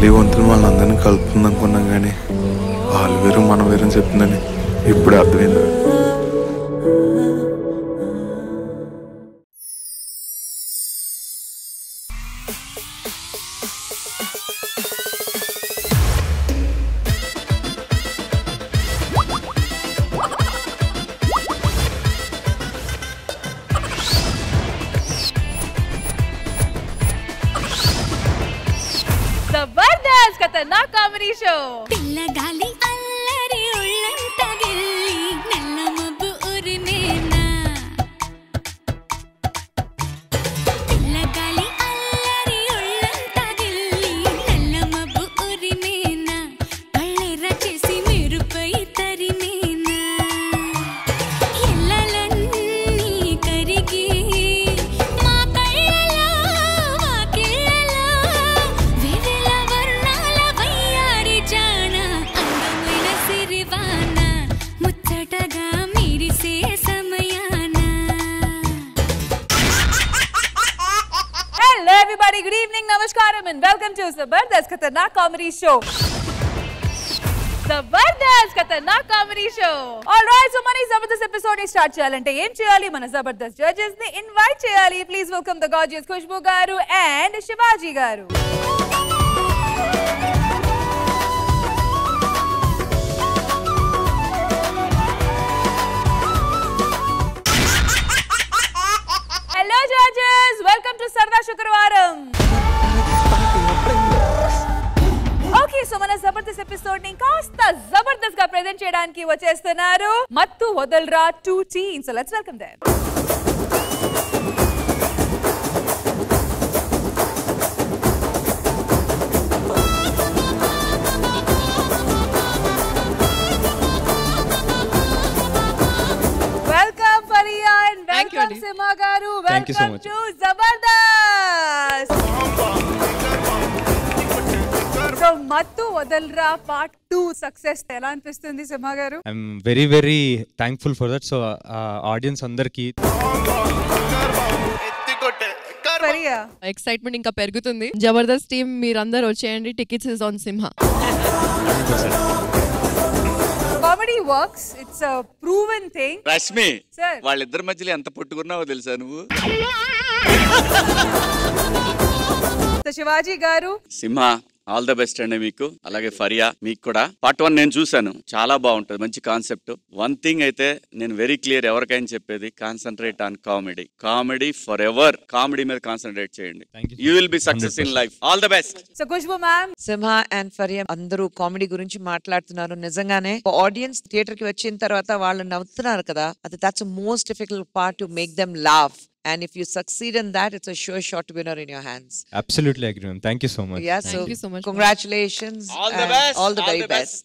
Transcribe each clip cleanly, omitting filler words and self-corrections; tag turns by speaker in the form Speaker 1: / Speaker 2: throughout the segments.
Speaker 1: తల్లి వంతులు వాళ్ళందరినీ కలుపుతుంది అనుకున్నాం, కానీ వాళ్ళు వేరు మనం వేరు అని చెప్తుందని ఇప్పుడు అర్థమైంది.
Speaker 2: जबरदस्त खतरनाक कॉमेडी शो
Speaker 3: పిల్లగాలి అల్లరి ఉళ్ళంతా గిల్లి నల్ల మబ్బు ఉరినేనా పిల్లగాలి అల్లరి ఉళ్ళంతా గిల్లి నల్ల మబ్బు ఉరినేనా కళ్ళెర్ర చేసి మెరుపై తరినేనా ఇళ్ళలన్నీ కరిగి మా కళ్ళలో వాకిళ్ళలో వివిల వర్ణాల వయ్యారి జాన అందమైన సిరివాన ముచ్చటగా మిరిసే సమయాన.
Speaker 2: Hello everybody, good evening, namaskaram and welcome to Zabardast Khatarnak Comedy Show. Zabardast Khatarnak Comedy Show. Alright, so mani Zabardast episode ni start cheyalante em cheyali mana Zabardast judges ni invite cheyali. Please welcome the gorgeous Khushbu garu and Shivaji garu. Hello judges, welcome to Sarda Shukravaram. Okay, so మన Jabardasth episode ని కాస్త జబర్దస్త్ గా present చేయడానికి వచ్చేస్తున్నారు మత్తు వదల్రా 2 teams. So let's welcome them. Welcome Faria and welcome Sima garu.
Speaker 4: Thank you so
Speaker 2: Welcome
Speaker 4: much.
Speaker 2: to Zabardast. So మత్తు వదల్రా part 2 success ఎలా అనిపిస్తుంది సిమా గారు?
Speaker 4: I'm very very thankful for that. So audience అందరికి
Speaker 2: ఫరియా
Speaker 5: ఎక్సైట్మెంట్ ఇంకా పెరుగుతుంది. జబర్దస్త్ టీమ్ మీరందరూ వచ్చేయండి. Tickets is on Simha.
Speaker 2: Comedy works, it's a proven thing.
Speaker 6: Rashmi,
Speaker 2: sir
Speaker 6: వాళ్ళిద్దరి మధ్యలో ఎంత పుట్టుకున్నావో తెలుసా నువ్వు?
Speaker 2: శివాజీ గారు,
Speaker 6: సింహ ఆల్ ద బెస్ట్ అండి మీకు, అలాగే ఫరియా మీకు కూడా. పార్ట్ 1 నేను చూసాను, చాలా బాగుంటది, మంచి కాన్సెప్ట్. వన్ థింగ్ అయితే నేను వెరీ క్లియర్ ఎవరికైనా చెప్పేది, concentrate on comedy. Comedy for ever, comedy మీద కాన్సన్ట్రేట్ చేయండి. You will be success in life. All the best.
Speaker 2: So Khushbu ma'am.
Speaker 7: Simha and Faria అందరూ కామెడీ గురించి మాట్లాడుతున్నారు. నిజంగానే ఆడియన్స్ థియేటర్ కి వచ్చిన తర్వాత వాళ్ళు నవ్వుతున్నారు కదా, అది that's most difficult part to make them laugh. And if you succeed in that, it's a sure shot winner in your hands.
Speaker 4: absolutely agree, ma'am. Thank you so much.
Speaker 7: Yeah,
Speaker 5: Thank you so much.
Speaker 7: Congratulations.
Speaker 6: All the best.
Speaker 7: All the very best.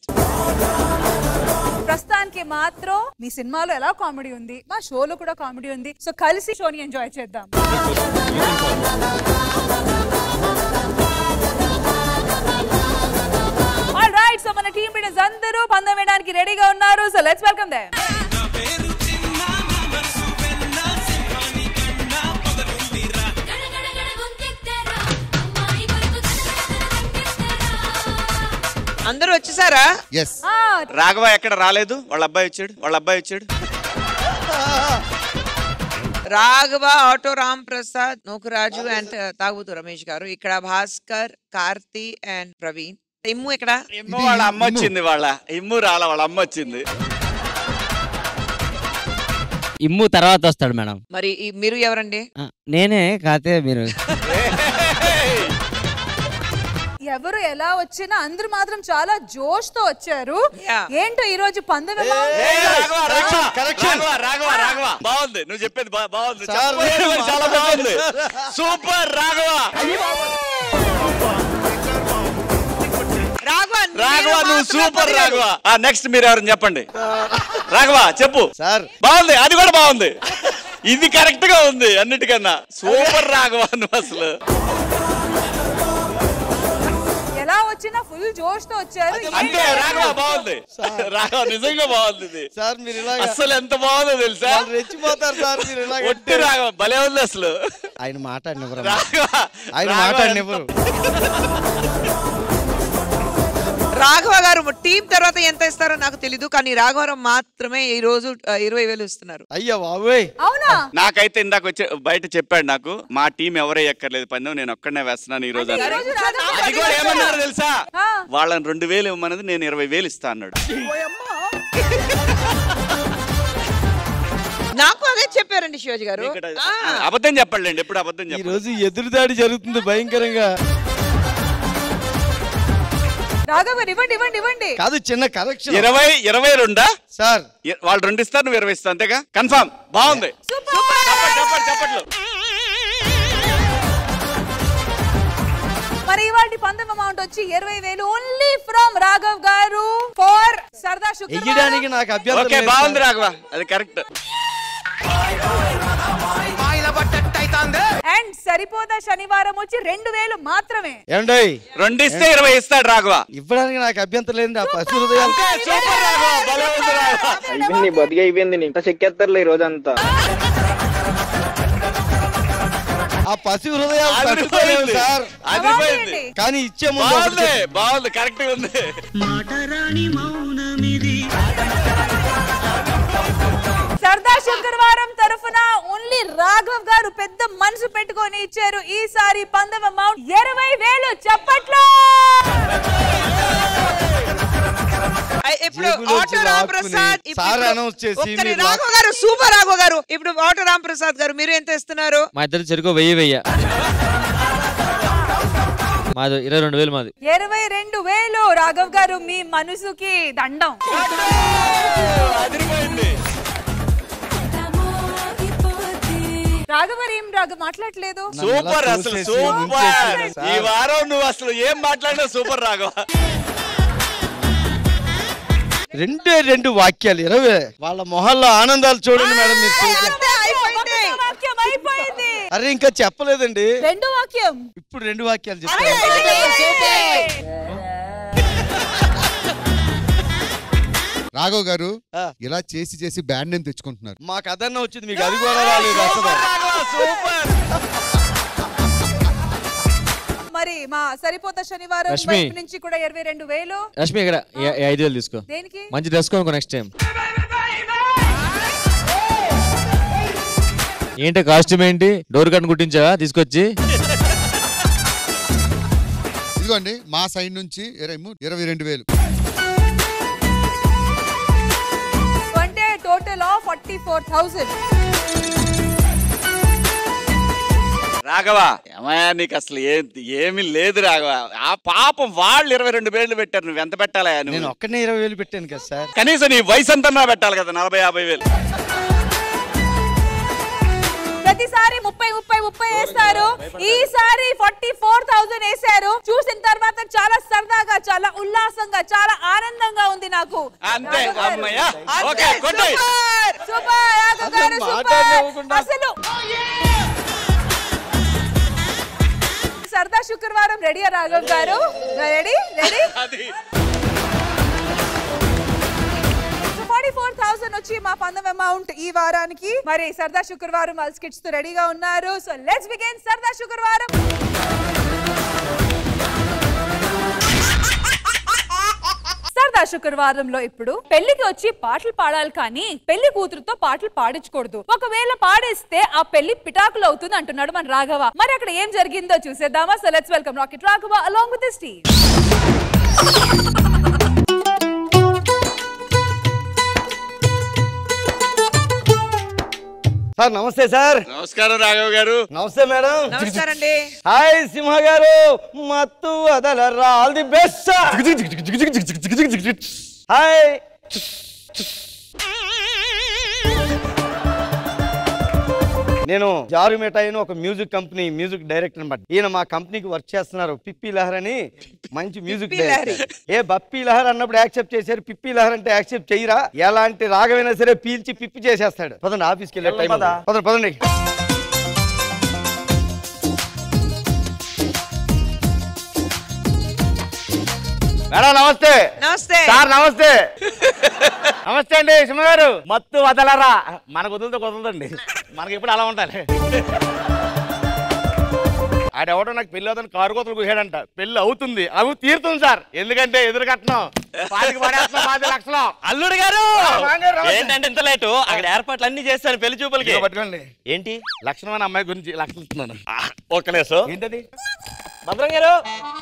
Speaker 2: ప్రస్తుతానికి మాత్రం మీ సినిమాలో ఎలా comedy ఉంది, మా షోలో కూడా comedy ఉంది. So కలిసి షోని ఎంజాయ్ చేద్దాం. ఆల్రైట్, సో మన టీమ్ లీడర్స్ అందరూ పందెం వేయడానికి రెడీగా ఉన్నారు. So let's welcome them.
Speaker 7: అందరూ వచ్చేసారా?
Speaker 6: రాఘవ ఎక్కడ రాలేదు, వాళ్ళ అబ్బాయి వచ్చాడు.
Speaker 7: రాఘవ, ఆటో రామ్ ప్రసాద్, నోకురాజు అండ్ తాగుతు రమేష్ గారు. ఇక్కడ భాస్కర్, కార్తి అండ్ ప్రవీణ్. ఇమ్ము ఇక్కడ?
Speaker 6: ఇమ్ము వాళ్ళ అమ్మ వచ్చింది. ఇమ్ము రాలా, వాళ్ళ అమ్మ వచ్చింది.
Speaker 8: ఇమ్ము తర్వాత వస్తాడు మేడం.
Speaker 7: మరి మీరు ఎవరండి?
Speaker 8: నేనే కాతే మీరు.
Speaker 2: ఎవరు ఎలా వచ్చినా అందరూ మాత్రం చాలా జోష్ తో వచ్చారు. ఏంటో ఈ రోజు పందెం ఎలా ఉంది?
Speaker 6: రాఘవ బాగుంది, నువ్వు చెప్పేది బాగుంది, చాలా బాగుంది. సూపర్ రాఘవ. రాఘవ నువ్వు సూపర్ రాఘవ. నెక్స్ట్ మీరు ఎవరని చెప్పండి. రాఘవ చెప్పు. బాగుంది, అది కూడా బాగుంది, ఇది కరెక్ట్ గా ఉంది అన్నిటికన్నా. సూపర్ రాఘవ నువ్వు అసలు.
Speaker 2: ఎలా వచ్చినా ఫుల్ జోష్ తో వచ్చారు.
Speaker 6: అంటే రాఘవ బాగుంది, రాఘవ నిజంగా బాగుంది సార్. మీరు అసలు ఎంత బాగుందో తెలుసా, రెచ్చిపోతారు సార్ మీరు. ఒట్టి రాఘవ భలే ఉంది అసలు.
Speaker 8: ఆయన మాట్లాడినప్పుడు
Speaker 6: రాఘవ
Speaker 8: ఆయన మాట్లాడినప్పుడు
Speaker 7: రాఘవ గారు టీం తర్వాత ఎంత ఇస్తారో నాకు తెలీదు, కానీ రాఘవరావు మాత్రమే ఈ రోజు 20,000 ఇస్తున్నారు.
Speaker 9: అయ్యా బాబోయ్,
Speaker 2: అవునా?
Speaker 6: నాకైతే ఇందాక వచ్చి బయట చెప్పాడు, నాకు మా టీం ఎవరే ఎక్కర్లేదు పందెం, నేను ఒక్కడనే వేస్తున్నాను ఈ రోజు. అది కూడా ఏమన్నారు తెలుసా, వాళ్ళని 2,000 ఇవ్వమన్నది, నేను 20,000 ఇస్తా అన్నాడు.
Speaker 7: నాకు అదే చెప్పారండి శివాజీ గారు.
Speaker 6: అబద్ధం చెప్పండి, ఎప్పుడు అబద్ధం
Speaker 9: ఈ
Speaker 6: చెప్పండి.
Speaker 9: రోజు ఎదురుదాడి జరుగుతుంది భయంకరంగా.
Speaker 2: రాఘవ ఇవ్వండి ఇవ్వండి ఇవ్వండి.
Speaker 9: కాదు, చిన్న కరెక్షన్.
Speaker 6: 22
Speaker 9: సార్,
Speaker 6: వాళ్ళు 2 ఇస్తారు, నువ్వు 20 ఇస్తావు, అంతేగా? కన్ఫర్మ్. బాగుంది. చెప్పట్లు.
Speaker 2: మరి ఇవాళ పందెం అమౌంట్ వచ్చి 20,000 ఓన్లీ ఫ్రమ్ రాఘవ్ గారు ఫర్ సరదా శుక్రవారం.
Speaker 9: ఎయ్యడానికి నాకు అభ్యంతరం
Speaker 6: ఓకే,
Speaker 9: లేదు
Speaker 6: బాగుంది
Speaker 9: సార్.
Speaker 6: రాఘవ, అది కరెక్ట్.
Speaker 2: అండ్ సరిపోదా శనివారం వచ్చి 2,000 మాత్రమే.
Speaker 9: ఏమండి,
Speaker 6: 2 ఇస్తే 20 ఇస్తాడు రాఘవ.
Speaker 9: ఇవ్వడానికి నాకు అభ్యంతరం లేదండి. ఆ పశు హృదయాలు
Speaker 6: సూపర్ రాఘవ, భలే ఉంది రాఘవ.
Speaker 10: అయిపోయింది, బతికి అయిపోయింది. ఇంత చెక్కేస్తారులే ఈ రోజంతా.
Speaker 9: ఆ పశు హృదయాలు తట్టుకోలేవు సార్.
Speaker 6: అదిపోయింది.
Speaker 9: కానీ ఇచ్చే ముందు
Speaker 6: బాగుంది, బాగుంది, కరెక్ట్ గా ఉంది.
Speaker 2: సరదా శుక్రవారం తరఫున ఓన్లీ రాఘవ్ గారు పెద్ద మనసు పెట్టుకొని ఇచ్చారు ఈసారి పందెం అమౌంట్ 20,000. చప్పట్లో.
Speaker 7: ఇప్పుడు auto Ram Prasad
Speaker 9: sir announce చేసి
Speaker 7: రాఘవ గారు, సూపర్ రాఘవ గారు. ఇప్పుడు ఆటో రామ్ ప్రసాద్ గారు, మీరు ఎంత ఇస్తున్నారు?
Speaker 8: మా ఇద్దరు చెరుకు 1000 మాది 22,000 మాది.
Speaker 2: 22,000 రాఘవ్ గారు, మీ మనసుకి దండం. రాఘవ ఏం రాఘవ్ మాట్లాడలేదు.
Speaker 6: సూపర్, అసలు సూపర్. ఈ వారం నువ్వు అసలు ఏం మాట్లాడినా సూపర్ రాఘవ.
Speaker 9: 2 వాక్యాలు 20. వాళ్ళ మొహాల్లో ఆనందాలు చూడండి మేడం మీరు.
Speaker 2: వాక్యం అయిపోయింది.
Speaker 9: అరే ఇంకా చెప్పలేదండి.
Speaker 2: 2 వాక్యం.
Speaker 9: ఇప్పుడు 2 వాక్యాలు చెప్తాను.
Speaker 11: రాఘవ్ గారు ఇలా చేసి చేసి బ్యాండ్ నేమ్ తెచ్చుకుంటున్నారు.
Speaker 9: మాకు అదన్నా వచ్చింది, మీకు అది కూడా రాలేదు అసలు.
Speaker 2: మరి మా సరిపోతా శనివారం
Speaker 8: రష్మి
Speaker 2: వైపు నుంచి కూడా 22,000.
Speaker 8: రష్మి ఇక్కడ 5,000 తీసుకో.
Speaker 2: దేనికి?
Speaker 8: మంచి డ్రెస్ కొనుక్కో నెక్స్ట్ టైం. ఏంటి కాస్ట్యూమ్ ఏంటి? డోర్ కట్ కుట్టించావా తీసుకొచ్చి?
Speaker 11: ఇదిగోండి మా సైడ్ నుంచి 22,000.
Speaker 2: అంటే టోటల్ ఆఫ్ 44,000.
Speaker 6: రాఘవ ఏమయ్యా, నీకు అసలు ఏమి లేదు రాఘవ. ఆ పాపం వాళ్ళు 22,000 పెట్టారు, నువ్వు ఎంత పెట్టాలా?
Speaker 9: నేను ఒక్కనే 20,000 పెట్టాను కదా సార్.
Speaker 6: కనీసం నీ వయసు అంతా పెట్టాలి కదా, 40,000-50,000.
Speaker 2: ప్రతిసారి 30 వేస్తారు, ఈసారి 44,000 వేశారు. చూసిన తర్వాత చాలా సరదాగా, చాలా ఉల్లాసంగా, చాలా ఆనందంగా ఉంది నాకు.
Speaker 6: అంతే అమ్మయ్యా. ఓకే, కొట్టేయ్.
Speaker 2: సూపర్ రాఘవ్ గారు, సూపర్. అసలు సరదా శుక్రవారం రెడీయా రాఘవ్ గారు? రెడీ 44,000 వచ్చి మా పందెం అమౌంట్ ఈ వారానికి. మరి సరదా శుక్రవారం వాళ్ళ స్కిట్స్ తో రెడీగా ఉన్నారు. సో లెట్స్ బిగిన్ సరదా శుక్రవారం. సరదా శుక్రవారంలో ఇప్పుడు పెళ్లికి వచ్చి పాటలు పాడాలి, కానీ పెళ్లి కూతురుతో పాటలు పాడించకూడదు. ఒకవేళ పాడేస్తే ఆ పెళ్లి పిటాకులు అవుతుంది అంటున్నాడు మన రాఘవ. మరి అక్కడ ఏం జరిగిందో చూసేద్దామా? So let's welcome rocket Raghava along with his team.
Speaker 9: Sir నమస్తే సార్.
Speaker 6: నమస్కారం రాఘవ్ గారు.
Speaker 9: నమస్తే మేడం.
Speaker 7: నమస్కారం అండి.
Speaker 9: హాయ్ సింహ గారు, మత్తు వదలరా, ఆల్ ది బెస్ట్. హాయ్. నేను జారు మిఠాయి ఒక మ్యూజిక్ కంపెనీ మ్యూజిక్ డైరెక్టర్ అనమాట. ఈయన మా కంపెనీకి వర్క్ చేస్తున్నారు. పిప్పి లహర్ అని మంచి మ్యూజిక్ డైరెక్టర్. ఏ బప్పి లహర్ అన్నప్పుడు యాక్సెప్ట్ చేశారు, పిప్పి లహర్ అంటే యాక్సెప్ట్ చేయరా? ఎలాంటి రాగమైనా సరే పీల్చి పిప్పి చేసేస్తాడు. పదండి ఆఫీస్కి వెళ్ళే టైం. పదండి. మేడం నమస్తే.
Speaker 7: నమస్తే
Speaker 9: సార్. నమస్తే. నమస్తే అండి సింహ గారు. మత్తు వదలరా, మనకు వదులుతో కుదరదండి, మనకి ఎప్పుడు అలా ఉండాలి. ఆడెవడో నాకు పెళ్లి అవుతుంది కారు కోతలు కూసాడంట. పెళ్లి అవుతుంది, అవి తీరుతుంది సార్. ఎందుకంటే ఎదురు కట్నం 10 లక్షలు.
Speaker 12: అల్లుడు గారు ఏంటంటే ఇంత లేటు? అక్కడ ఏర్పాట్లు అన్ని చేస్తాను పెళ్లి చూపులకి.
Speaker 9: పట్టుకోండి.
Speaker 12: ఏంటి
Speaker 9: లక్షణమైన అమ్మాయి గురించి లక్షలు ఇస్తున్నాను.
Speaker 12: ఒక్కలేసు
Speaker 9: ఏంటది?
Speaker 12: భద్రం గారు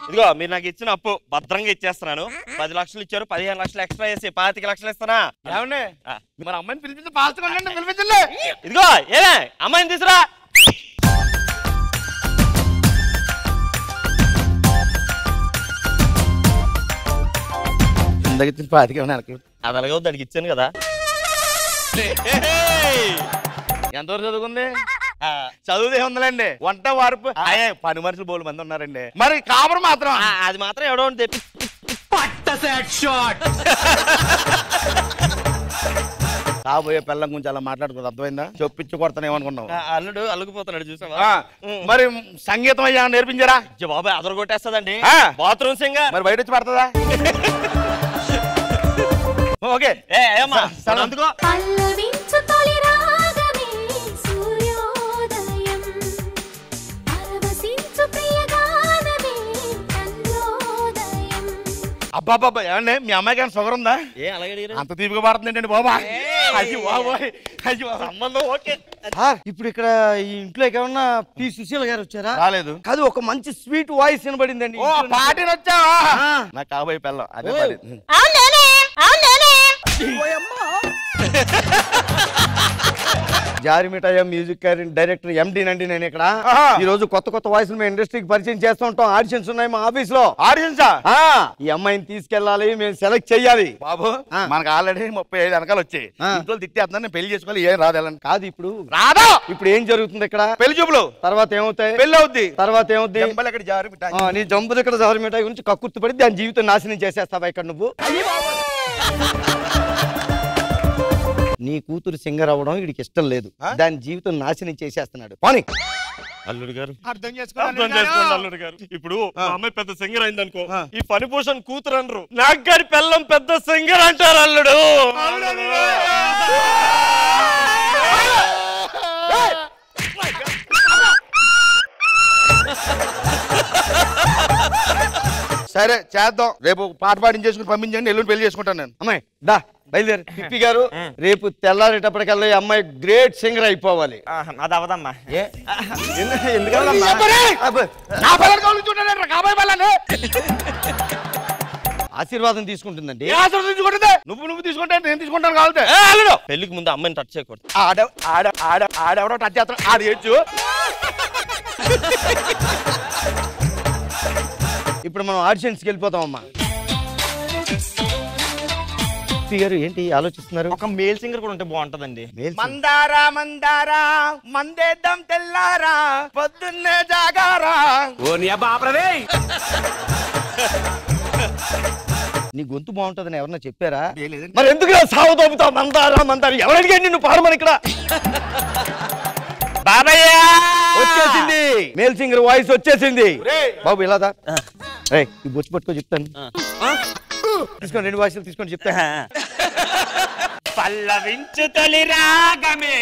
Speaker 12: ఇదిగో మీరు నాకు ఇచ్చిన అప్పు భద్రంగా ఇచ్చేస్తున్నాను. 10 లక్షలు ఇచ్చారు, 15 లక్షలు ఎక్స్ట్రా చేసి 25 లక్షలు ఇస్తానా?
Speaker 9: ఏమండి మన అమ్మాయిని పిలిపించి పాల్చుకోండి. పిలిపించండి.
Speaker 12: ఇదిగో ఏమే అమ్మాయిని తీసురా. అది అలాగే దానికి ఇచ్చాను కదా.
Speaker 9: ఎంతవరకు చదువుకుంది? చదువుదే ఉందండి. వంట వార్పు పని మనుషులు బోలు మంది ఉన్నారండి. మరి కాపురం మాత్రం
Speaker 12: అది మాత్రం ఎవడో తెప్పి
Speaker 9: కాబోయే పిల్లం గురించి అలా మాట్లాడుకోదు. అర్థమైందా? చొప్పించి కొడతాను ఏమనుకున్నావు?
Speaker 12: అల్లుడు అలుగుపోతున్నాడు చూసావా?
Speaker 9: మరి సంగీతం అయ్యా నేర్పించారా?
Speaker 12: బాబాయ్ అదరు కొట్టేస్తుందండి. Bathroom singer.
Speaker 9: మరి బయట వచ్చి పడుతుందా? ఓకే
Speaker 12: అందుకో
Speaker 9: అబ్బాబ్బా ఏమండి మీ అమ్మాయి కానీ షుగర్ ఉందా? అంత తీపిగా పడుతుంది ఏంటండి బాబా? అయ్యి బాబోయ్, అయ్యి సంబంధం ఓకే. ఇప్పుడు ఇక్కడ ఈ ఇంట్లో ఏమన్నా పి సుశీల గారు వచ్చారా? రాలేదు. కాదు, ఒక మంచి స్వీట్ వాయిస్ వినబడిందండి. పాటిని వచ్చావా? నాకు కాబోయే పిల్లం అదే పడి. జారిమిఠాయ మ్యూజిక్ డైరెక్టర్ ఎండి నండి నేను ఇక్కడ. ఈ రోజు కొత్త కొత్త వాయిస్ మేము ఇండస్ట్రీకి పరిచయం చేస్తూ ఉంటాం. ఆడిషన్స్ ఉన్నాయి మా ఆఫీస్ లో. ఆడిషన్సా? ఈ అమ్మాయిని తీసుకెళ్ళాలి, మేము సెలెక్ట్ చెయ్యాలి. బాబు మనకు ఆల్రెడీ 35 వెనకాల వచ్చాయి. ఇంట్లో తిట్టేస్తున్నాను, నేను పెళ్లి చేసుకోవాలి. ఏం రాదేలని కాదు. ఇప్పుడు రాదా? ఇప్పుడు ఏం జరుగుతుంది ఇక్కడ? పెళ్లి చూపులు. తర్వాత ఏమవుతాయి? పెళ్లి అవుద్ది. తర్వాత ఏమవుద్ది? నీ జంబులు ఇక్కడ జారిమిఠాయి గురించి కక్కుర్తి పడి దాని జీవితం నాశనం చేసేస్తావా ఇక్కడ నువ్వు? నీ కూతురు సింగర్ అవ్వడం వీడికి ఇష్టం లేదు. దాని జీవితం నాశనం చేసేస్తున్నాడు. పోనీ
Speaker 12: అల్లుడు గారు
Speaker 9: అర్థం
Speaker 12: చేసుకోండి అల్లుడు గారు. ఇప్పుడు మా అమ్మాయి పెద్ద సింగర్ అయింది అనుకో, ఈ ఫణిభూషణ్ కూతురు అనరు, నాకు గారి పిల్లం పెద్ద సింగర్ అంటారు అల్లుడు.
Speaker 9: సరే చేద్దాం. రేపు పాట పాడించేసుకుని పంపించండి, ఎల్లుండి పెళ్లి చేసుకుంటాను నేను. అమ్మాయి దా బయలుదేరి. పిప్పి గారు రేపు తెల్లారేటప్పటికల్లా అమ్మాయి గ్రేట్ సింగర్ అయిపోవాలి.
Speaker 12: అది అవదమ్మా.
Speaker 9: ఆశీర్వాదం తీసుకుంటుందండి. నువ్వు తీసుకుంటా, నేను తీసుకుంటాను. కావాలి
Speaker 12: పెళ్లికి ముందు అమ్మాయిని టచ్ చేయకూడదు.
Speaker 9: ఆడెవడో టచ్ చేస్తాను. ఆడేచ్చు. ఇప్పుడు మనం ఆడిషన్స్కి వెళ్ళిపోతాం. అమ్మా గారు ఏంటి ఆలోచిస్తున్నారు?
Speaker 12: ఒక మేల్ సింగర్ కూడా ఉంటే బాగుంటదండి.
Speaker 9: మందారా మందారా మందేద్దాం తెల్లారా పొద్దున్నే జాగారా. నీ గొంతు బాగుంటుందని ఎవరన్నా చెప్పారా? మరి ఎందుకు సాగు తోపుతావు? మందారా మందారా ఎవరు అడిగాడు నిన్ను పాడమని? ఇక్కడ బాబయ్య వచ్చేసింది, మేల్ సింగర్ వాయిస్ వచ్చేసింది. బాబు ఇలాదా ఈ బొచ్చు పట్టుకో చెప్తాను. తీసుకోండి, 2 వాయిస్లు తీసుకొని చెప్తాను.
Speaker 12: పల్లవించు తొలి రాగమే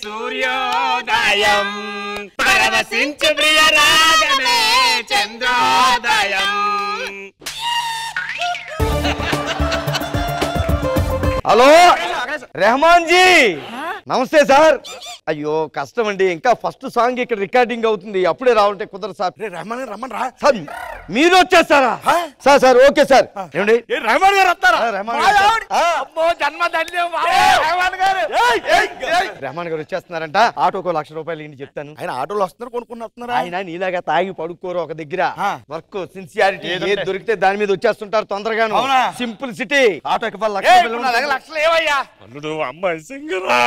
Speaker 12: సూర్యోదయం, పరవశించు ప్రియ రాగమే చంద్రోదయం.
Speaker 9: హలో రెహమాన్ జీ, నమస్తే సార్. అయ్యో కష్టం అండి, ఇంకా ఫస్ట్ సాంగ్ ఇక్కడ రికార్డింగ్ అవుతుంది, అప్పుడే రావాలంటే కుదరదు సార్. రెహమాన్ రమ్మని రా సార్. మీరు వచ్చేస్తారా సార్? Sir okay sir. ఏమండి రెహమాన్ గారు వస్తారా? రెహమాన్ గారు వచ్చేస్తున్నారంట. ఆటోకో 1,00,000 రూపాయలు ఇంటి చెప్తాను. ఆయన ఆటోలో వస్తున్నారు, కొనుక్కుని వస్తున్నారు. ఆయన నీలాగా తాగి పడుకోరు ఒక దగ్గర. వర్క్ సిన్సియారిటీ ఏది దొరికితే దాని మీద వచ్చేస్తుంటారు తొందరగాను. Simple city. ఆటోకి 1,00,000 ఏవయ్యా?
Speaker 12: అల్లుడు అమ్మాయి సింగరా.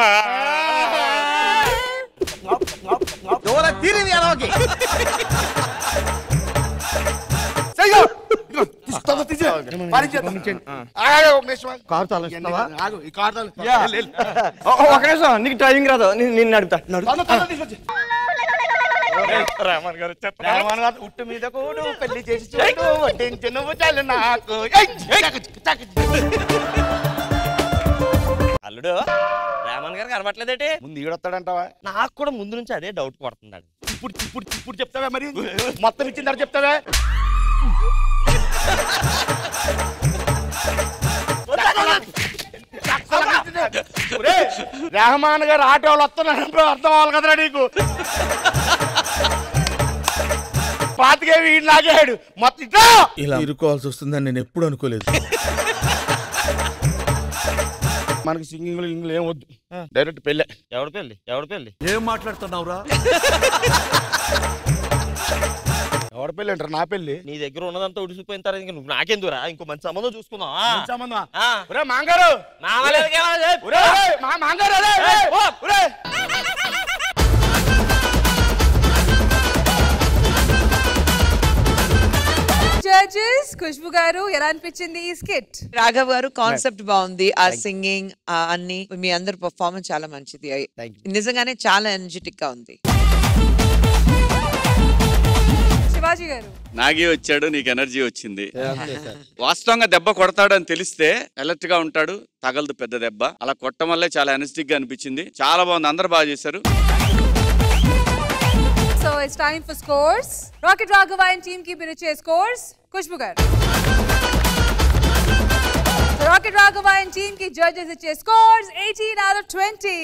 Speaker 9: నీకు డ్రైవింగ్ రాదు, నిన్ను అడుగుతా.
Speaker 12: రెహమాన్ గారు
Speaker 9: ఉట్టు మీద కూడు పెళ్లి చేసి చూడు వడ్డించు నువ్వు చాలు నాకు.
Speaker 12: అల్లుడు రెహమాన్ గారు కనబట్లేదేటి?
Speaker 9: ముందు ఈడొస్తాడంటావా?
Speaker 12: నాకు కూడా ముందు నుంచి అదే డౌట్ పడుతున్నాడు. ఇప్పుడు చెప్తావా మరి మొత్తం ఇచ్చిన తర్వాత చెప్తావా రెహమాన్ గారు ఆటోలు వస్తున్నారు అర్థం అవ్వాలి కదరా నీకు పాతికే వీడు లాగాడు మొత్తం
Speaker 13: ఇలా ఇరుకోవాల్సి వస్తుందని నేను ఎప్పుడు అనుకోలేదు.
Speaker 12: మనకి సింగింగ్ ఇంగ్లీష్ ఏం వద్దు డైరెక్ట్ పెళ్ళే. ఎవరి పెళ్ళి
Speaker 13: ఏం మాట్లాడుతున్నావురా?
Speaker 12: ఎవరి పెళ్ళి అంటారు? నా పెళ్ళి.
Speaker 14: నీ దగ్గర ఉన్నదంతా ఉడిసిపోయిన తర్వాత ఇంక నువ్వు నాకెందురా ఇంకో మంచి సంబంధం చూసుకుందాం.
Speaker 12: మాంగారు
Speaker 2: జడ్జెస్ ఖుష్బు గారు ఎలా అనిపించింది ఈ స్కిట్?
Speaker 7: రాఘవ్ గారు కాన్సెప్ట్ బాగుంది, ఆ సింగింగ్ అన్ని మీ అందరి పర్ఫార్మెన్స్ చాలా మంచిది, నిజంగానే చాలా ఎనర్జెటిక్ గా ఉంది.
Speaker 2: శివాజీ గారు
Speaker 6: నాగి వచ్చాడు, నీకు ఎనర్జీ వచ్చింది. వాస్తవంగా దెబ్బ కొడతాడు అని తెలిస్తే అలర్ట్ గా ఉంటాడు, తగలదు పెద్ద దెబ్బ. అలా కొట్టడం వల్లే చాలా ఎనర్జెటిక్ గా అనిపించింది. చాలా బాగుంది, అందరు బాగా చేశారు.
Speaker 2: So it's time for scores. Rocket Raghava and team ki biriche scores. Khushbu garu. So Rocket Raghava and team ki judges iche scores 18 out of 20.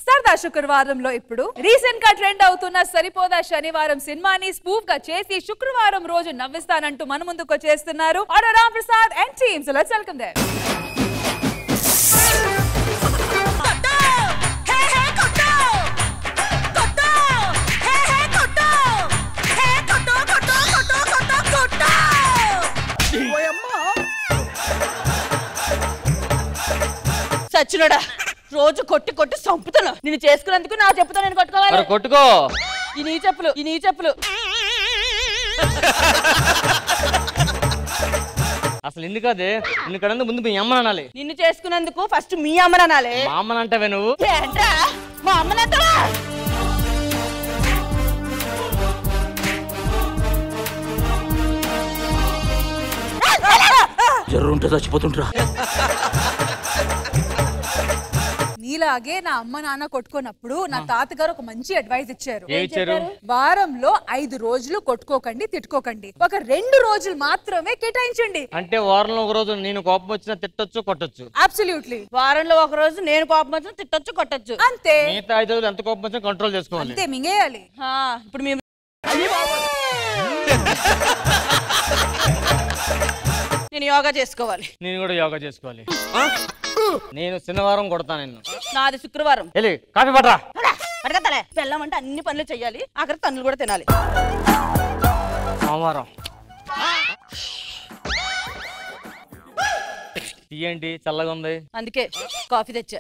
Speaker 2: సరదా శుక్రవారంలో ఇప్పుడు రీసెంట్ గా ట్రెండ్ అవుతున్న సరిపోదా శనివారం సినిమాని స్పూఫ్ గా చేసి శుక్రవారం రోజు నవ్విస్తానంటూ మన ముందుకు వచ్చేస్తున్నారు ఆడో Ram Prasad and team. So let's welcome them.
Speaker 15: సచ్చినోడా రోజు కొట్టి కొట్టి చంపుతాను. నేను చేసుకున్నందుకు నా చెప్పుతో నేను కొట్టుకోవాలి.
Speaker 8: కొట్టుకో.
Speaker 15: ఈ నీ చెప్పులు
Speaker 8: అసలు ఎందుకు అదే నిన్ను ముందు మీ అమ్మ అనాలి.
Speaker 15: నిన్ను చేసుకున్నందుకు ఫస్ట్ మీ అమ్మని అనాలి.
Speaker 8: మా అమ్మని అంటావే నువ్వు?
Speaker 15: ఏంట్రా మా అమ్మని అంటావా?
Speaker 14: జర్రుంటే చచ్చిపోతుంటరా.
Speaker 2: నీలాగే నా అమ్మ నాన్న కొట్టుకున్నప్పుడు నా తాతగారు ఒక మంచి అడ్వైస్ ఇచ్చారు.
Speaker 8: ఏం ఇచ్చారు?
Speaker 2: వారంలో 5 రోజులు కొట్టుకోకండి, తిట్టుకోకండి, ఒక 2 రోజులు మాత్రమే కేటాయించండి.
Speaker 8: అంటే వారంలో ఒక రోజు నేను కోపం వచ్చినా తిట్టొచ్చు, కొట్టొచ్చు.
Speaker 2: అబ్సల్యూట్లీ.
Speaker 15: వారంలో ఒక రోజు నేను కోపం వచ్చినా తిట్టొచ్చు, కొట్టొచ్చు.
Speaker 2: అంతే.
Speaker 8: మిగతా 5 రోజులు ఎంత కోపం వచ్చినా కంట్రోల్ చేసుకోవాలి.
Speaker 2: అంతే, మింగేయాలి.
Speaker 15: ఇప్పుడు మేము నేను యోగా చేసుకోవాలి.
Speaker 8: నేను కూడా యోగా చేసుకోవాలి. నేను శనివారం కొడతా నిన్ను.
Speaker 15: నాది శుక్రవారం.
Speaker 8: వెళ్ళి కాఫీ పట్టరా.
Speaker 15: అడగతలే పెళ్ళమంటే అన్ని పనులు చెయ్యాలి, ఆఖరి తన్నులు కూడా తినాలి.
Speaker 8: సోమవారం ఏంటి చల్లగా ఉంది,
Speaker 15: అందుకే కాఫీ తెచ్చా.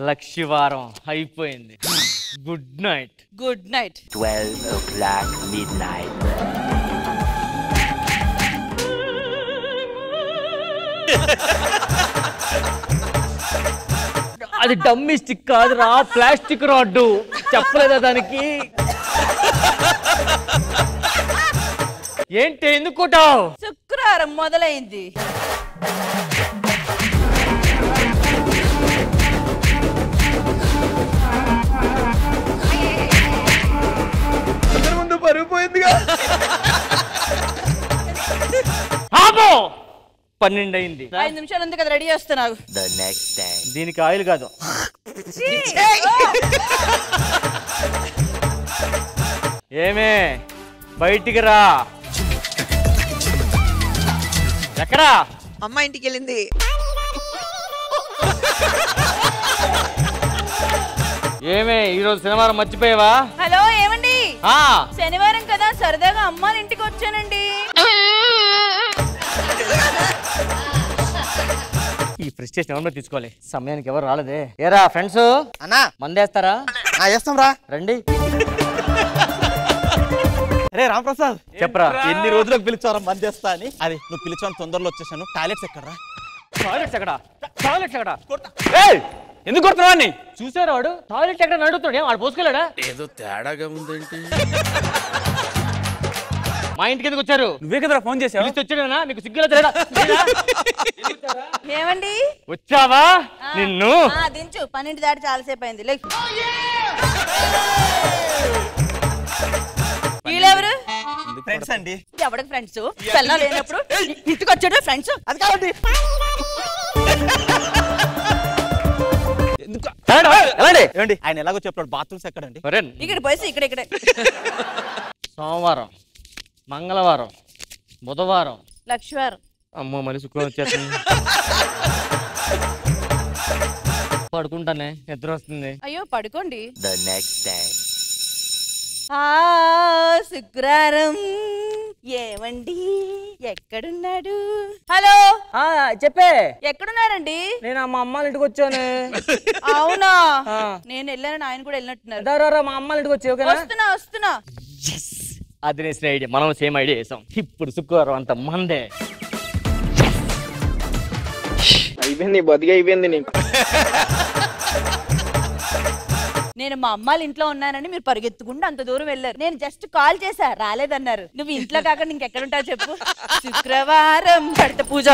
Speaker 8: లక్షవారం అయిపోయింది. Good night.
Speaker 15: Good night.
Speaker 14: 12 o'clock midnight.
Speaker 8: అది డమ్మీ స్టిక్ కాదురా, ప్లాస్టిక్ రాడ్డు. చెప్పలేదా దానికి? ఏంటి ఎందుకు కొట్టావు?
Speaker 15: శుక్రవారం మొదలైంది.
Speaker 12: ముందు పరుగు పోయిందిగా.
Speaker 8: 12 అయింది.
Speaker 15: 5 నిమిషాలు ఉంది కదా, రెడీ చేస్తున్నావు.
Speaker 8: దీనికి ఆయిల్ కాదు. ఏమే బయటికి రా. ఎక్కడా?
Speaker 7: అమ్మ ఇంటికి వెళ్ళింది.
Speaker 8: ఏమే ఈరోజు శనివారం మర్చిపోయావా?
Speaker 15: హలో ఏమండి, శనివారం కదా సరదాగా అమ్మాళ్ళ ఇంటికి వచ్చానండి.
Speaker 8: ఈ ప్రెస్టేషన్ ఎవరో తీసుకోవాలి. సమయానికి ఎవరు రాలేదే. ఏరా ఫ్రెండ్స్
Speaker 14: అన్నా
Speaker 8: మందేస్తారా?
Speaker 14: వేస్తాం రా,
Speaker 8: రండి.
Speaker 14: అరే రామప్రసాద్
Speaker 8: చెప్పరా.
Speaker 14: ఎన్ని రోజులకు పిలిచారా మంది చేస్తా అని? అది నువ్వు పిలిచాను, తొందరలో వచ్చేసాను. టాయిలెట్స్ ఎక్కడరా?
Speaker 8: టాయిలెట్స్ ఎక్కడా? టాయిలెట్స్ ఎక్కడా?
Speaker 14: ఎందుకు కొడుతున్నావు?
Speaker 8: చూసారా వాడు టాయిలెట్ ఎక్కడ నడుగుతాడు? వాడు పోసుకెళ్ళాడా?
Speaker 13: ఏదో తేడాగా ఉందేంటి?
Speaker 8: మా ఇంటికి ఎందుకు వచ్చారు? నువ్వే కదరా ఫోన్ చేసావు. వచ్చాడనా? మీకు సిగ్గులో తెలియదా?
Speaker 15: ఏమండి
Speaker 8: వచ్చావా? నిన్ను
Speaker 15: దించు. 12 దాటి చాలాసేపు అయింది. వీళ్ళెవరు?
Speaker 14: ఫ్రెండ్స్ అండి.
Speaker 15: ఎవరికి ఫ్రెండ్స్? పిల్ల లేనప్పుడు ఇంటికి వచ్చాడు ఫ్రెండ్స్? అది కాదండి.
Speaker 14: ఆయన ఎలాగో చెప్పాడు. బాత్రూమ్స్ ఎక్కడండి?
Speaker 15: ఇక్కడ పోయి ఇక్కడే
Speaker 8: సోమవారం, మంగళవారం, బుధవారం,
Speaker 15: లక్ష్మీవారం.
Speaker 8: అమ్మో మళ్ళీ శుక్రవారం వచ్చేస్తుంది. పడుకుంటానే, నిద్ర వస్తుంది.
Speaker 15: అయ్యో పడుకోండి.
Speaker 14: The next day.
Speaker 15: శుక్రవారం. ఏమండి ఎక్కడున్నాడు? హలో
Speaker 8: చెప్పే.
Speaker 15: ఎక్కడున్నారండి?
Speaker 8: నేను మా అమ్మాళ్ళ ఇంటికి వచ్చాను.
Speaker 15: అవునా? నేను వెళ్ళాను, ఆయన కూడా వెళ్ళినట్టున్నారు.
Speaker 8: మా అమ్మాళ్ళ ఇంటికి వచ్చి
Speaker 15: వస్తున్నా.
Speaker 8: అది నేసిన ఐడియా, మనం సేమ్ ఐడియా చేసాం. ఇప్పుడు శుక్రవారం అంత మందే.
Speaker 10: అయిపోయింది, బతికి అయిపోయింది నీకు.
Speaker 15: నేను మా అమ్మాళ్ళ ఇంట్లో ఉన్నానని మీరు పరిగెత్తుకుంటూ అంత దూరం వెళ్ళారు. నేను జస్ట్ కాల్ చేశా, రాలేదన్నారు. నువ్వు ఇంట్లో కాకుండా ఇంకెక్కడుంటావు చెప్పు? శుక్రవారం కడత పూజ.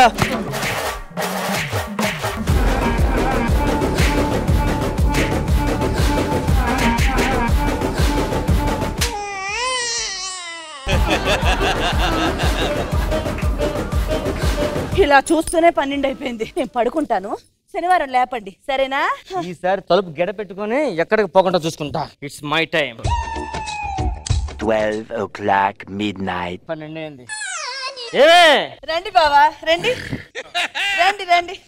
Speaker 15: ఇలా చూస్తూనే 12 అయిపోయింది. నేను పడుకుంటాను. శనివారం లేపండి, సరేనా?
Speaker 8: ఈసారి తలుపు గెడ పెట్టుకొని ఎక్కడికి పోకుండా చూసుకుంటా. It's my time.
Speaker 14: 12 o'clock midnight.
Speaker 8: 12 అయింది.
Speaker 15: రండి బావా, రండి.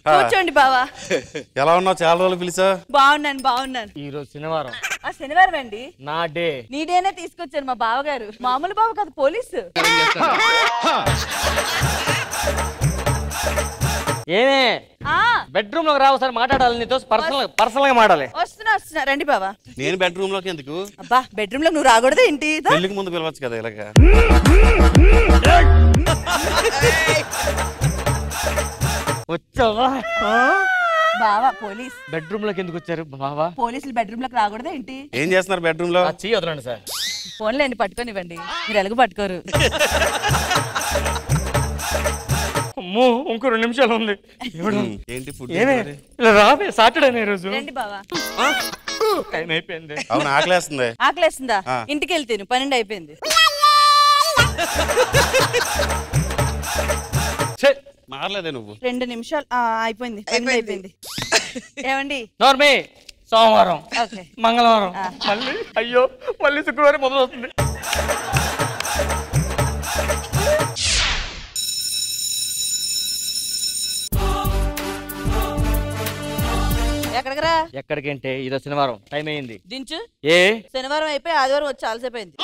Speaker 15: కూర్చోండి బావా.
Speaker 1: ఎలా ఉన్నావు? చాలా రోజులు పిలిచా.
Speaker 15: బాగున్నాను.
Speaker 8: ఈ రోజు శనివారం.
Speaker 15: శనివారం అండి.
Speaker 8: నా డే.
Speaker 15: నీ డేనే తీసుకొచ్చారు మా బావగారు. మామూలు బావ కాదు, పోలీసు.
Speaker 8: ఏమే బెడ్రూమ్ లోకి రావు, సార్ మాట్లాడాలి నీతో. పర్సనల్ గా మాట్లాడాలి.
Speaker 15: వస్తున్నా రండి బావా.
Speaker 1: నేను బెడ్రూమ్ లోకి ఎందుకు?
Speaker 15: అబ్బా బెడ్రూమ్ లో నువ్వు రాకూడదు ఏంటి?
Speaker 1: పెళ్లికి ముందు పిలవచ్చు కదా ఇలాగా.
Speaker 8: వచ్చావా?
Speaker 15: బావా పోలీస్.
Speaker 8: బెడ్రూమ్ లోకి ఎందుకు వచ్చారు బావా?
Speaker 15: పోలీసులు బెడ్రూమ్ లోకి రాకూడదు ఏంటి?
Speaker 1: ఏం చేస్తున్నారు బెడ్రూమ్ లో?
Speaker 8: వదలండి సార్.
Speaker 15: ఫోన్లేండి, పట్టుకొని ఇవ్వండి. మీరు ఎలాగో పట్టుకోరు.
Speaker 8: అమ్మో ఇంకో 2 నిమిషాలు ఉంది.
Speaker 1: ఏంటి ఫుడ్?
Speaker 8: ఇలా రావే, సాటర్డే రోజు.
Speaker 15: రండి బావా.
Speaker 8: టైం అయిపోయింది.
Speaker 1: అవును, ఆకలేస్తుంది.
Speaker 15: ఆకలేస్తుందా? ఇంటికి వెళ్తాను, 12 అయిపోయింది.
Speaker 1: మారలేదే నువ్వు.
Speaker 15: 2 నిమిషాలు అయిపోయింది. 12 అయిపోయింది. ఏమండి?
Speaker 8: నార్మే సోమవారం, మంగళవారం, మళ్ళీ అయ్యో మళ్ళీ శుక్రవారం మొదలు అవుతుంది. ఎక్కడికంటే ఈరోజు శనివారం, టైం అయింది.
Speaker 15: దించు.
Speaker 8: ఏ
Speaker 15: శనివారం అయిపోయి ఆదివారం వచ్చి చాలాసేపు అయింది.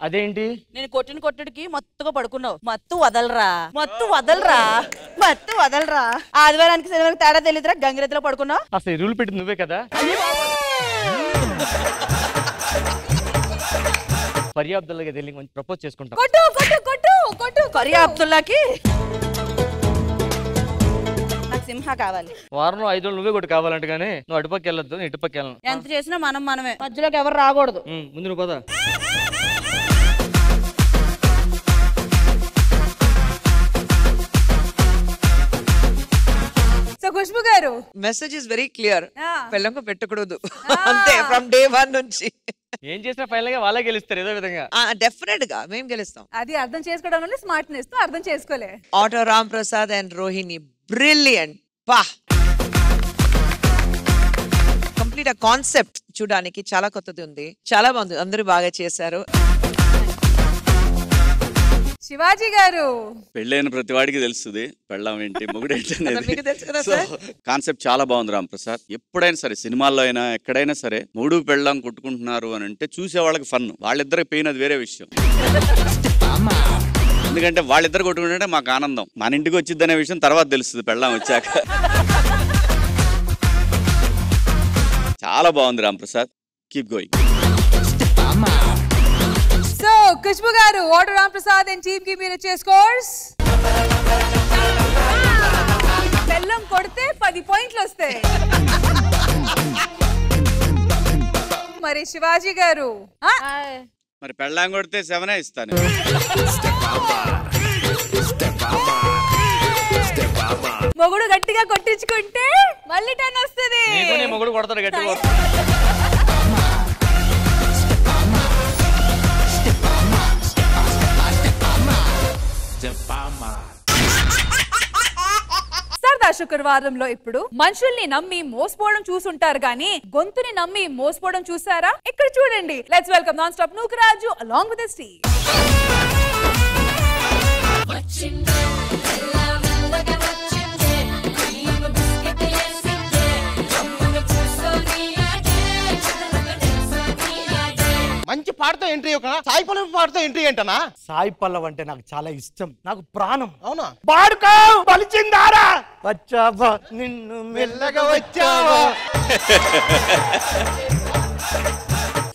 Speaker 8: అదేంటి?
Speaker 15: నేను కొట్టుడికి మత్తుగా పడుకున్నావు. మత్తు వదలరా. ఆదివారానికి శనివారం తేడా తెలియదురా. గంగిరెద్దులో పడుకున్నావు.
Speaker 8: అసలు రూల్ పెట్టింది నువ్వే కదా. ఫరియా అబ్దుల్లాకి వెళ్ళి కొంచెం ప్రపోజ్ చేసుకుంటాం.
Speaker 15: కొట్టు. ఫరియా అబ్దుల్లాకి సింహ కావాలి.
Speaker 8: వారంలో 5 రోజులు నువ్వే కొట్టు కావాలంటే, కానీ నువ్వు అటుపక్క వెళ్ళొద్దు, నేను ఇటుపక్క వెళ్ళను.
Speaker 15: ఎంత చేసినా మనమే, మధ్యలోకి ఎవరు రాకూడదు.
Speaker 8: ముందు నువ్వు పద.
Speaker 2: సో ఖుష్బు గారు,
Speaker 7: మెసేజ్ ఇస్ వెరీ క్లియర్. పెళ్ళంకు పెట్టకూడదు అంతే, ఫ్రమ్ డే 1 నుంచి.
Speaker 8: ఏం చేసినా ఫైనల్ గా వాళ్ళే గెలుస్తారు ఏదో విధంగా.
Speaker 7: డెఫినెట్ గా మేము గెలుస్తాం.
Speaker 2: అది అర్థం చేసుకోవడం వల్ల స్మార్ట్నెస్ తో అర్థం చేసుకోలే.
Speaker 7: Auto Ram Prasad and Rohini brilliant. Complete ఆ కాన్సెప్ట్ చూడడానికి చాలా కొత్తది ఉంది. చాలా బాగుంది. అందరూ బాగా చేశారు.
Speaker 2: శివాజీ గారు,
Speaker 6: పెళ్ళైన ప్రతి వాడికి తెలుస్తుంది పెళ్ళాం ఏంటి, మొగుడు ఏంటి అనేది. కాన్సెప్ట్ చాలా బాగుంది రామ్ ప్రసాద్. ఎప్పుడైనా సరే, సినిమాల్లో అయినా ఎక్కడైనా సరే, మొగుడు పెళ్ళాం కొట్టుకుంటున్నారు అని అంటే చూసే వాళ్ళకి ఫన్. వాళ్ళిద్దరికి పెయిన్ అది వేరే విషయం. ఎందుకంటే వాళ్ళిద్దరు కొట్టుకుంటే మాకు ఆనందం. మన ఇంటికి వచ్చింది అనే విషయం తర్వాత తెలుస్తుంది పెళ్ళాం వచ్చాక. చాలా బాగుంది Ram Prasad. Keep going.
Speaker 2: So Khushbu garu, auto Ram Prasad and team కి మీరు ఇచ్చే స్కోర్స్. బెల్లం కొడితే 10 పాయింట్లు వస్తాయి. మరి శివాజీ గారు
Speaker 6: మరి పెళ్ళాం కొడితే 7 ఇస్తాను.
Speaker 2: మొగుడు గట్టిగా కొట్టించుకుంటే మళ్ళీ 10 వస్తుంది.
Speaker 8: మొగుడు కొడతాడు గట్టిగా.
Speaker 2: సరదా శుక్రవారంలో ఇప్పుడు మనుషుల్ని నమ్మి మోసపోవడం చూసుంటారు గానీ గొంతుని నమ్మి మోసపోవడం చూసారా? ఇక్కడ చూడండి. Let's welcome non stop Nookaraju along with the Steve.
Speaker 14: మంచి పాటతో ఎంట్రీ ఒక సాయి పల్లవి పాటతో ఎంట్రీ ఏంటనా?
Speaker 9: సాయి పల్లవి అంటే నాకు చాలా ఇష్టం, నాకు ప్రాణం.
Speaker 14: అవునా?
Speaker 9: బాడుకో పలిచిందారా వచ్చావా నిన్ను మెల్లగా వచ్చావా.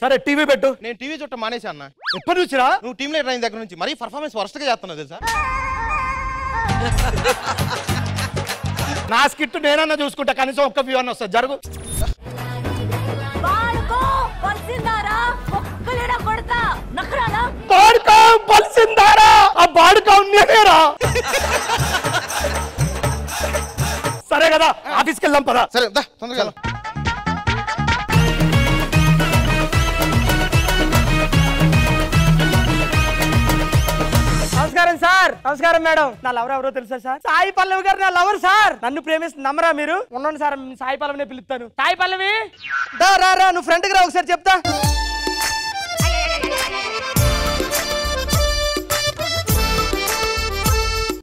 Speaker 9: సరే టీవీ పెట్టు.
Speaker 14: నేను టీవీ చూడటం మానేసా అన్న.
Speaker 9: ఎప్పటి నుంచిరా?
Speaker 14: నువ్వు టీమ్ లీడర్ అయిన దగ్గర నుంచి. మరీ పర్ఫార్మెన్స్ వరస్ట్ గా చేస్తున్నావు తెలుసా?
Speaker 9: నా స్కిట్ నేనన్నా చూసుకుంటా, కనీసం ఒక్క వ్యూ అన్న వస్తుంది. జరుగు. ఆ బాడుకో నేనేరా. సరే కదా ఆఫీస్కి వెళ్దాం పదా.
Speaker 14: సరే తొందరగా.
Speaker 8: నమస్కారం సార్. నమస్కారం మేడం. నా లవర్ ఎవరో తెలుసా సార్? సాయి పల్లవి గారు నా లవర్ సార్. నన్ను ప్రేమిస్తుంది నమ్మరా మీరు? ఉండండి సార్, సాయి పల్లవినే పిలుస్తాను. సాయి పల్లవి రా, నువ్వు ఫ్రంట్కి రా ఒకసారి చెప్తా.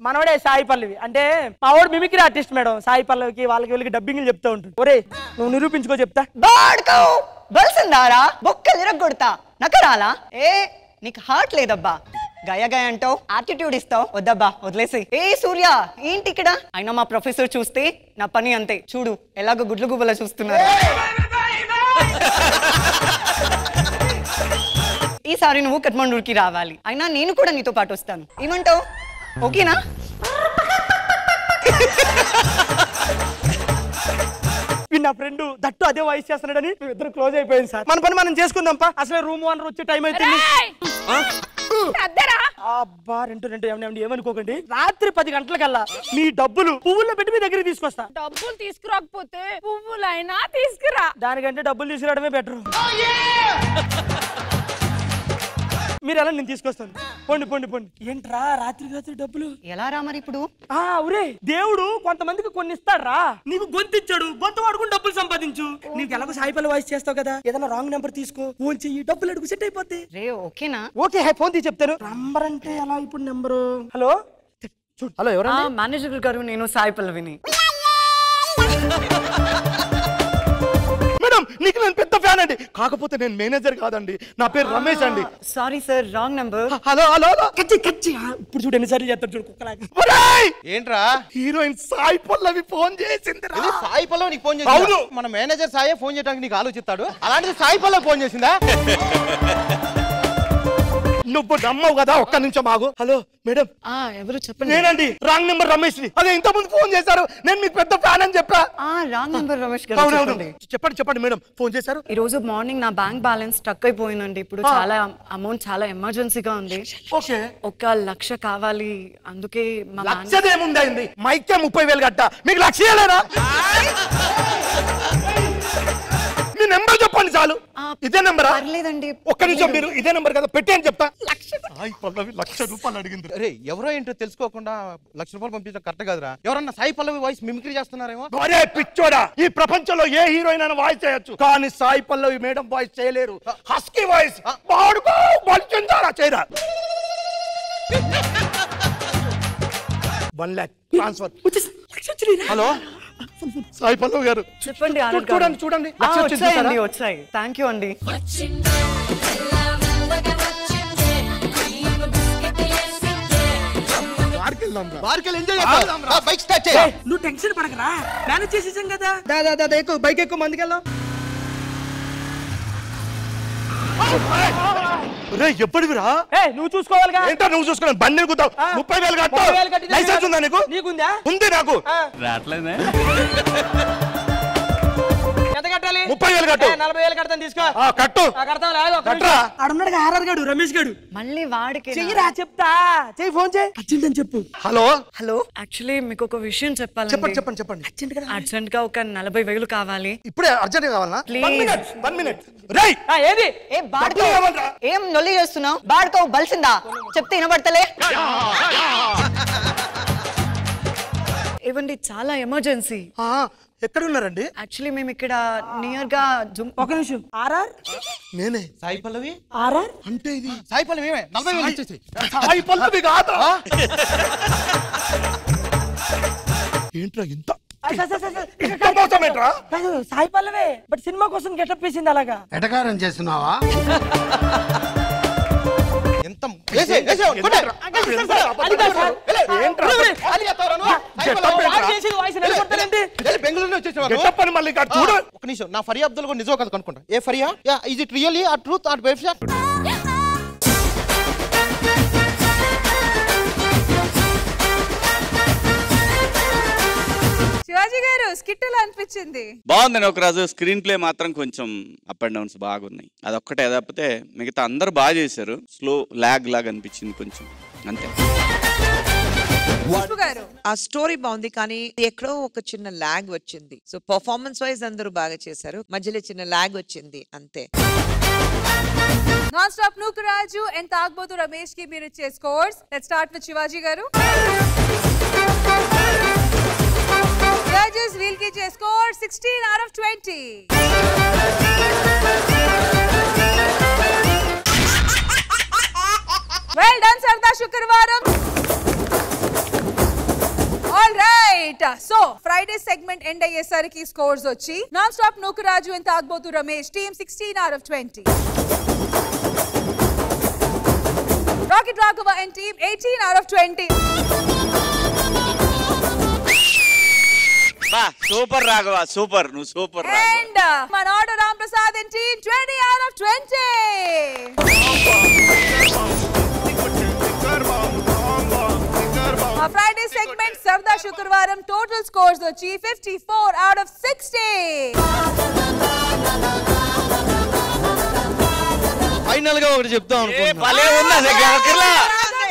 Speaker 8: మనవడే సాయి పల్లవి అంటే మా వాడు మిమిక్రీ ఆర్టిస్ట్ మేడం. సాయి పల్లవికి వాళ్ళకి వీళ్ళకి డబ్బింగ్లు చెప్తా ఉంటుంది. ఒరే నువ్వు నిరూపించుకో చెప్తా.
Speaker 16: బల్సిందారా బొక్కలు ఇరగొడతా నకరాలా. ఏ నీకు హార్ట్ లేదబ్బా, గయ గయ అంటావు, యాటిట్యూడ్ ఇస్తావు. వద్దబ్బా వదిలేసి. ఏ సూర్య ఏంటి ఇక్కడ? అయినా మా ప్రొఫెసర్ చూస్తే నా పని అంతే. చూడు ఎలాగో గుడ్లు గుబ్బలా చూస్తున్నారు. ఈసారి నువ్వు కట్మండూరుకి రావాలి. అయినా నేను కూడా నీతో పాటు వస్తాను. ఏమంటావు? ఓకేనా?
Speaker 8: నా ఫ్రెండ్ దట్టు అదే వాయిస్ చేస్తున్నాడని ఇద్దరు క్లోజ్ అయిపోయింది సార్. మన పని మనం చేసుకుందాంపా. అసలు రూమ్ ఓనర్ వచ్చే టైం అవుతుంది. అబ్బా రెండు ఏమనుకోకండి. రాత్రి 10 గంటలకల్లా మీ డబ్బులు పువ్వుల్లో పెట్టి మీ దగ్గరికి తీసుకొస్తా.
Speaker 2: డబ్బులు తీసుకురాకపోతే పువ్వులైనా తీసుకురా.
Speaker 8: దానికంటే డబ్బులు తీసుకురావడమే బెటర్. మీరు ఎలా నేను తీసుకొస్తాను. పొండి పొండి పొండి. ఏంట్రా రాత్రి డబ్బులు
Speaker 16: ఎలా రా మరి ఇప్పుడు?
Speaker 8: ఒరే దేవుడు కొంతమందికి కొన్ని ఇస్తాడ్రా. నీకు గొంతిచ్చాడు, గొంతు వాడుకుని డబ్బులు సంపాదించు. నీకు ఎలాగో సాయి పల్లవి వాయిస్ చేస్తావు కదా, ఏదైనా రాంగ్ నెంబర్ తీసుకో, ఫోన్ చెయ్యి, డబ్బులు అడుగు, సెట్ అయిపోద్ది.
Speaker 16: రే ఓకేనా?
Speaker 8: ఓకే ఫోన్ తీసి చెప్తాను. నంబర్ అంటే ఎలా ఇప్పుడు నెంబరు? హలో హలో ఎవరా?
Speaker 16: మేనేజర్ గారు నేను సాయి పల్లవిని.
Speaker 9: మేడం నీకు నేను పెద్ద ఫ్యాన్ అండి, కాకపోతే నేను మేనేజర్ కాదండి, నా పేరు రమేష్ అండి.
Speaker 16: Sorry sir wrong number.
Speaker 9: Hello hello
Speaker 8: కచ్చి ఇప్పుడు చూడు ఎన్నిసార్లు చేస్తాడు చూడు కుక్కలాగా.
Speaker 14: ఏంట్రా
Speaker 9: హీరోయిన్ సాయి పల్లవి ఫోన్ చేసింది.
Speaker 14: సాయి పల్లవి నీకు ఫోన్ చేసింది? అవును. మన మేనేజర్ సాయి ఫోన్ చేయడానికి నీకు ఆలోచిస్తాడు, అలాంటిది సాయి పల్లవి ఫోన్ చేసిందా?
Speaker 9: నువ్వు నమ్మవు కదా, ఒక్క నిమిషం ఆగు. Hello madam.
Speaker 16: ఎవరు చెప్పండి.
Speaker 9: నేనండి రాంగ్ నెంబర్ రమేష్ ని. అదే ఇంత ముందు ఫోన్ చేశారు, నేను మీకు పెద్ద ఫ్యాన్ అని చెప్పా.
Speaker 16: రాంగ్ నెంబర్ రమేష్ గారు.
Speaker 9: చెప్పండి చెప్పండి మేడం, ఫోన్ చేశారు.
Speaker 16: ఈ రోజు మార్నింగ్ నా బ్యాంక్ బ్యాలెన్స్ స్టక్ అయిపోయిందండి. ఇప్పుడు చాలా అమౌంట్ చాలా ఎమర్జెన్సీగా ఉంది.
Speaker 9: ఓకే
Speaker 16: 1 లక్ష కావాలి, అందుకే
Speaker 9: లక్షదేముంది, మైకే 30,000 కట్ట, మీకు లక్ష ఇవ్వలేరా? మీ నెంబర్ చెప్పండి చాలు. ఇదే నెంబరా?
Speaker 16: లేదండి
Speaker 9: ఒక్క నిమిషం, మీరు ఇదే నెంబర్ కదా పెట్టి అని చెప్తా. సాయి పల్లవి 1,00,000 రూపాయలు అడిగింది.
Speaker 14: అరే ఎవరో ఏంటో తెలుసుకోకుండా 1,00,000 రూపాయలు పంపించడం కరెక్ట్ కాదురా. ఎవరన్నా సాయి పల్లవి వాయిస్ మిమిక్రీ చేస్తున్నారేమో.
Speaker 9: అరే పిచ్చోడా, ఈ ప్రపంచంలో ఏ హీరోయిన్ అయినా వాయిస్ చేయొచ్చు, కానీ సాయి పల్లవి మేడం వాయిస్ చేయలేరు. హస్కీ వాయిస్ వాడుకో బలిచిందారా చేయరా. 1 లక్ష ట్రాన్స్ఫర్. హలో సాయి పల్లవి గారు
Speaker 16: చెప్పండి.
Speaker 9: చూడండి చూడండి,
Speaker 16: వచ్చాయి. థ్యాంక్ యూ అండి.
Speaker 8: నువ్వు టెన్షన్ పడకరా, మేనేజ్ చేసేసాం కదా. ఎక్కువ బైక్ ఎక్కువ మందికెళ్ళాం.
Speaker 9: ఎప్పటివిరా?
Speaker 8: నువ్వు చూసుకోవాలిగా.
Speaker 9: ఏంటో నువ్వు చూసుకోవాలి, బండి ఎక్కుతావు. 30,000 కట్టు. లైసెన్స్ ఉందా నీకు?
Speaker 8: నీకుందా?
Speaker 9: ఉంది నాకు.
Speaker 8: ఎంత కట్టాలి?
Speaker 12: 30,000 కట్టు.
Speaker 8: 40,000 కడతాను తీసుకో.
Speaker 12: కట్టు.
Speaker 8: కడతాం లేదు. ఆడున్నాడు ఆర్ఆర్ గాడు రమేష్ గాడు.
Speaker 16: మళ్ళీ వాడికి
Speaker 8: చెయ్యిరా చెప్తా. చెయ్యి ఫోన్ చేయి. అర్జెంట్ అని చెప్పు.
Speaker 12: హలో
Speaker 16: హలో యాక్చువల్లీ మీకు ఒక విషయం చెప్పాలి.
Speaker 12: చెప్పండి.
Speaker 16: అర్జెంట్ గా ఒక 40,000 కావాలి.
Speaker 12: ఇప్పుడే అర్జెంట్ కావాలా?
Speaker 16: Please
Speaker 12: 1 minute. రేయ్
Speaker 8: ఏది
Speaker 16: ఏ బాడుకో ఏం నొల్లి చేస్తున్నావు? బాడుకో బలిసిందా చెప్తే వినబడతలే. ఇవ్వండి చాలా ఎమర్జెన్సీ.
Speaker 12: ఎక్కడ ఉన్నారండి?
Speaker 16: యాక్చువల్లీ మేము ఇక్కడ నియర్ గా
Speaker 8: ఒక నిమిషం. ఆర్ఆర్
Speaker 12: నేనే.
Speaker 14: సాయి పల్లవి
Speaker 8: ఆర్ఆర్
Speaker 14: అంటే ఇది సాయి పల్లవి 40,000 ఇచ్చేసి.
Speaker 12: సాయి పల్లవి కాదా? ఏంట్రా ఇంత
Speaker 8: సాయి పల్లవే బట్ సినిమా కోసం గెటప్ వేసింది అలాగా.
Speaker 13: ఎటకారం చేస్తున్నావా?
Speaker 14: ఎంత బెంగళూరు వచ్చేసి ఒక నిమిషం. నా ఫరియా అబ్దుల్ కూడా నిజం కదా కనుక్కుంటా. ఏ ఫరియా ఇజ్ ఇట్ రియల్లీ ఆ ట్రూత్ ఆర్ వెబ్సైట్?
Speaker 2: శివాజీ గారు స్కిట్ ఎలా అనిపించింది?
Speaker 6: బాగుందండి. ఒక రోజు స్క్రీన్ ప్లే మాత్రం కొంచెం అప్ అండ్ డౌన్స్ బాగున్నాయి. అదొక్కటే తప్పితే మిగతా అందరు బాగా చేశారు. స్లో లాగ్ లాగా అనిపించింది కొంచెం అంతే.
Speaker 7: ఆ స్టోరీ బాగుంది కానీ ఎక్కడో ఒక చిన్న లాగ్ వచ్చింది. సో పర్ఫార్మెన్స్ వైజ్ అందరూ బాగా చేశారు, మధ్యలో చిన్న లాగ్ వచ్చింది అంతే.
Speaker 2: Non stop Nookaraju and Tagubothu Ramesh కి మీరు ఇచ్చే scores. Let's start with Shivaji garu. Judges wheel కి ఇచ్చే score 16 out of 20. Well done సరదా శుక్రవారం. All right, so Friday segment end అయ్యేసరికి స్కోర్స్ వచ్చి non stop Nookaraju and Tagubothu Ramesh team 16 out of 20. Rocket Raghava and team 18 out of 20.
Speaker 6: Super Raghava, super, నువ్వు super.
Speaker 2: And మనోడ Ram Prasad and team 20 out of 20. Friday segment సరదా శుక్రవారం total scores వచ్చి 54 out of 60.
Speaker 9: Final గా ఒకటి చెప్తాం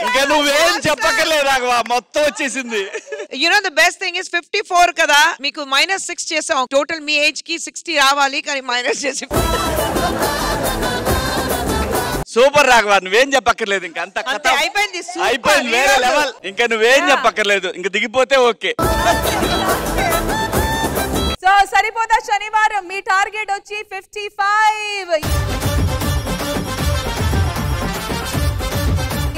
Speaker 6: ఇంకా నువ్వేం చెప్పక్కర్లేదు రాఘవ, మొత్తం వచ్చేసింది.
Speaker 7: You know the best thing is 54 కదా, మీకు -6 చేసాం. టోటల్ మీ ఏజ్ కి 60 రావాలి కానీ మైనస్ చేసి.
Speaker 6: సూపర్ రాఘవ, నువ్వేం చెప్పక్కర్లేదు. ఇంకా అంత
Speaker 7: అయిపోయింది,
Speaker 6: అయిపోయింది, వేరే లెవెల్. ఇంకా నువ్వేం చెప్పక్కర్లేదు, ఇంకా దిగిపోతే ఓకే.
Speaker 2: సో సరిపోతా శనివారం మీ టార్గెట్ వచ్చి 55.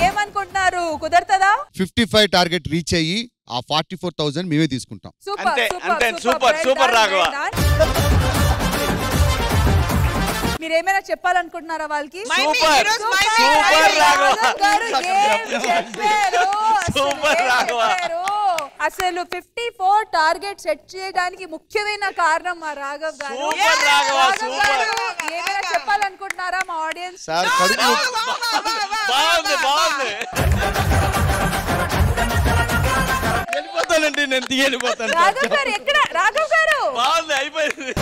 Speaker 2: ఏమనుకుంటున్నారు, కుదరతదా?
Speaker 11: 55 టార్గెట్ రీచ్ అయ్యి ఆ 44,000 మేమే తీసుకుంటాం.
Speaker 6: సూపర్ రాఘవ.
Speaker 2: మీరేమైనా చెప్పాలనుకుంటున్నారా వాళ్ళకి? అసలు 54 టార్గెట్ సెట్ చేయడానికి ముఖ్యమైన కారణం మా రాఘవ్ గారు. ఏమైనా చెప్పాలనుకుంటున్నారా మా ఆడియన్స్?
Speaker 9: వెళ్ళిపోతానండి, నేను వెళ్ళిపోతాను.
Speaker 2: రాఘవ్ గారు ఎక్కడ? రాఘవ్ గారు
Speaker 6: అయిపోయింది.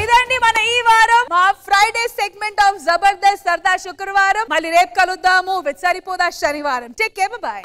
Speaker 2: ఇదండి మన ఈ వారం మా ఫ్రైడే సెగ్మెంట్ ఆఫ్ జబర్దస్త్ సరదా శుక్రవారం. మళ్ళీ రేపు కలుద్దాము విత్ సరిపోదా శనివారం. Take care, by.